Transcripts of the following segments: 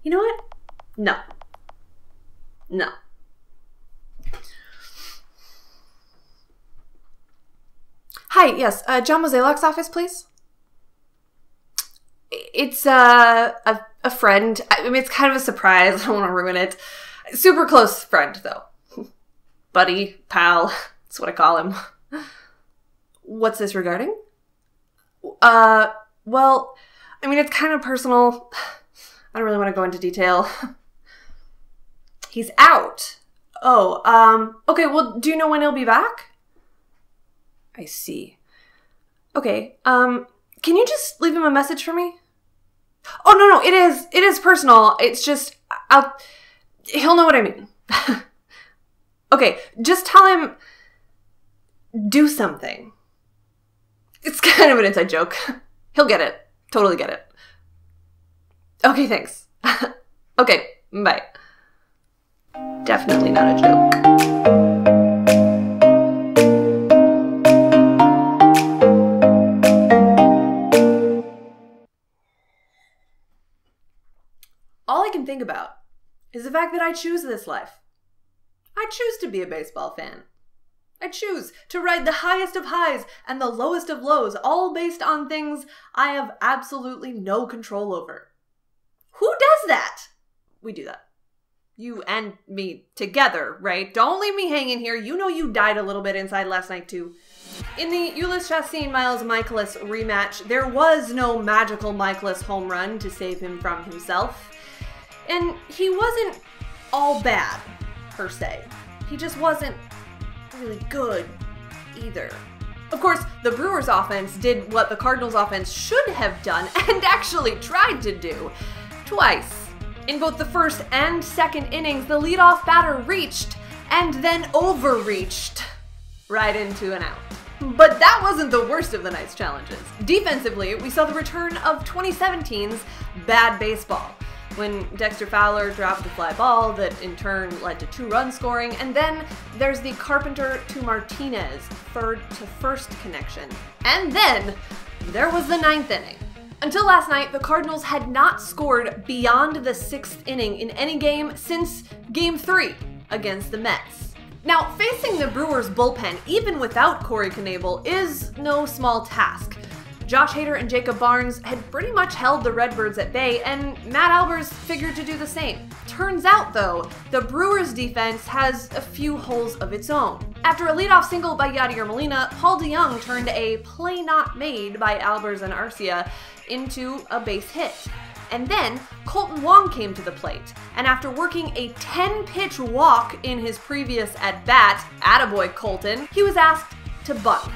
You know what? No. No. Hi, yes, John Mozelak's office, please? It's, a friend. I mean, it's kind of a surprise. I don't want to ruin it. Super close friend, though. Buddy, pal, that's what I call him. What's this regarding? Well, I mean, it's kind of personal. I don't really want to go into detail. He's out. Oh, okay, well, do you know when he'll be back? I see. Okay, can you just leave him a message for me? Oh, no, it is personal. It's just, he'll know what I mean. Okay, just tell him, do something. It's kind of an inside joke. He'll get it. Totally get it. Okay, thanks. Okay, bye. Definitely not a joke. All I can think about is the fact that I choose this life. I choose to be a baseball fan. I choose to ride the highest of highs and the lowest of lows, all based on things I have absolutely no control over. Who does that? We do that. You and me together, right? Don't leave me hanging here. You know you died a little bit inside last night, too. In the Ulyss Chastain-Miles Michaelis rematch, there was no magical Michaelis home run to save him from himself. And he wasn't all bad, per se. He just wasn't really good either. Of course, the Brewers offense did what the Cardinals offense should have done and actually tried to do twice. In both the first and second innings, the leadoff batter reached and then overreached right into an out. But that wasn't the worst of the night's challenges. Defensively, we saw the return of 2017's bad baseball, when Dexter Fowler dropped a fly ball that in turn led to 2-run scoring, and then there's the Carpenter to Martinez third to first connection. And then there was the 9th inning. Until last night, the Cardinals had not scored beyond the 6th inning in any game since Game 3 against the Mets. Now, facing the Brewers bullpen, even without Corey Knebel, is no small task. Josh Hader and Jacob Barnes had pretty much held the Redbirds at bay, and Matt Albers figured to do the same. Turns out, though, the Brewers' defense has a few holes of its own. After a leadoff single by Yadier Molina, Paul DeJong turned a play not made by Albers and Arcia into a base hit. And then, Kolten Wong came to the plate, and after working a 10-pitch walk in his previous at-bat, attaboy Kolten, he was asked to bunt.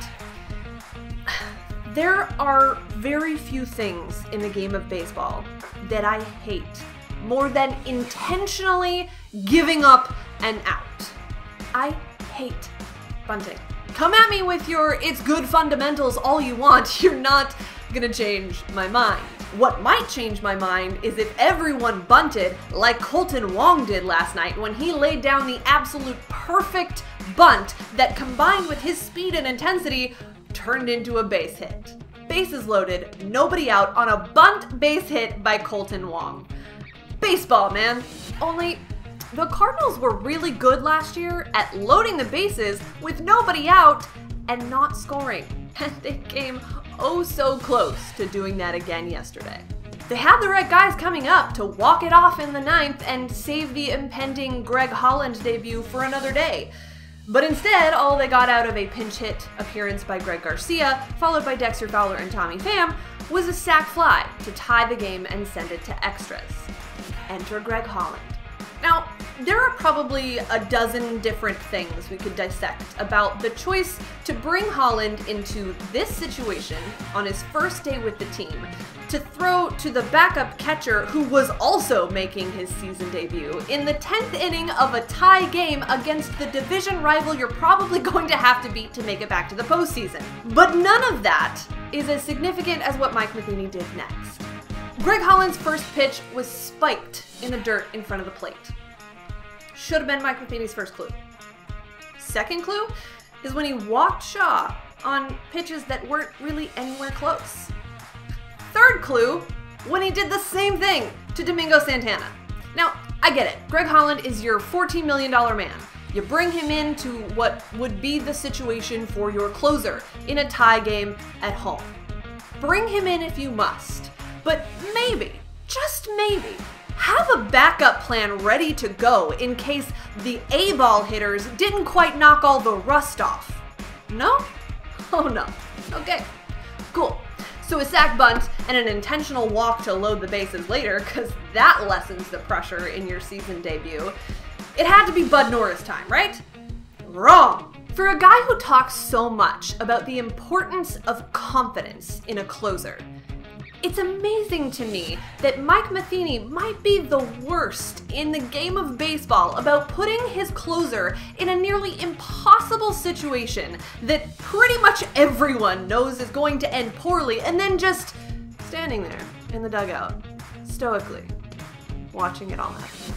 There are very few things in the game of baseball that I hate more than intentionally giving up an out. I hate bunting. Come at me with your "it's good fundamentals" all you want, you're not gonna change my mind. What might change my mind is if everyone bunted like Kolten Wong did last night when he laid down the absolute perfect bunt that, combined with his speed and intensity, turned into a base hit. Bases loaded, nobody out on a bunt base hit by Kolten Wong. Baseball, man. Only the Cardinals were really good last year at loading the bases with nobody out and not scoring. And they came oh so close to doing that again yesterday. They had the right guys coming up to walk it off in the 9th and save the impending Greg Holland debut for another day. But instead, all they got out of a pinch hit appearance by Greg Garcia, followed by Dexter Fowler and Tommy Pham, was a sac fly to tie the game and send it to extras. Enter Greg Holland. Now, there are probably a dozen different things we could dissect about the choice to bring Holland into this situation on his first day with the team, to throw to the backup catcher who was also making his season debut in the 10th inning of a tie game against the division rival you're probably going to have to beat to make it back to the postseason. But none of that is as significant as what Mike Matheny did next. Greg Holland's first pitch was spiked in the dirt in front of the plate. Should have been Mike Matheny's first clue. Second clue is when he walked Shaw on pitches that weren't really anywhere close. third clue when he did the same thing to Domingo Santana. Now, I get it. Greg Holland is your $14 million man. You bring him into what would be the situation for your closer in a tie game at home. Bring him in if you must, but maybe, just maybe, have a backup plan ready to go in case the A-ball hitters didn't quite knock all the rust off. No? Oh no. Okay. Cool. So a sack bunt and an intentional walk to load the bases later, because that lessens the pressure in your season debut. It had to be Bud Norris time, right? Wrong. For a guy who talks so much about the importance of confidence in a closer, it's amazing to me that Mike Matheny might be the worst in the game of baseball about putting his closer in a nearly impossible situation that pretty much everyone knows is going to end poorly, and then just standing there in the dugout, stoically, watching it all happen.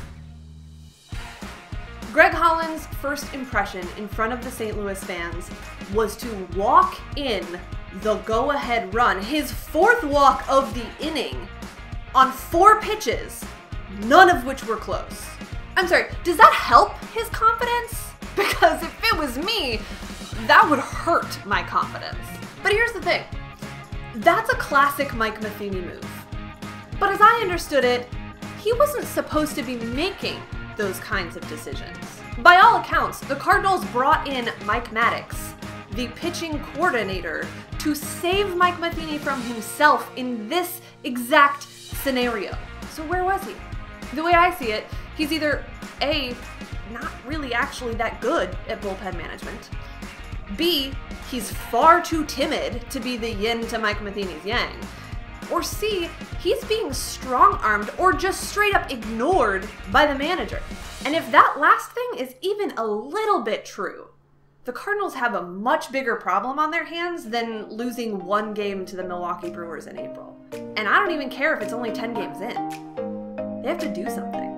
Greg Holland's first impression in front of the St. Louis fans was to walk in the go-ahead run, his fourth walk of the inning, on 4 pitches, none of which were close. I'm sorry, does that help his confidence? Because if it was me, that would hurt my confidence. But here's the thing, that's a classic Mike Matheny move. But as I understood it, he wasn't supposed to be making those kinds of decisions. By all accounts, the Cardinals brought in Mike Maddux, the pitching coordinator, to save Mike Matheny from himself in this exact scenario. So where was he? The way I see it, he's either A, not really actually that good at bullpen management, B, he's far too timid to be the yin to Mike Matheny's yang, or C, he's being strong-armed or just straight up ignored by the manager. And if that last thing is even a little bit true, the Cardinals have a much bigger problem on their hands than losing 1 game to the Milwaukee Brewers in April. And I don't even care if it's only 10 games in. They have to do something.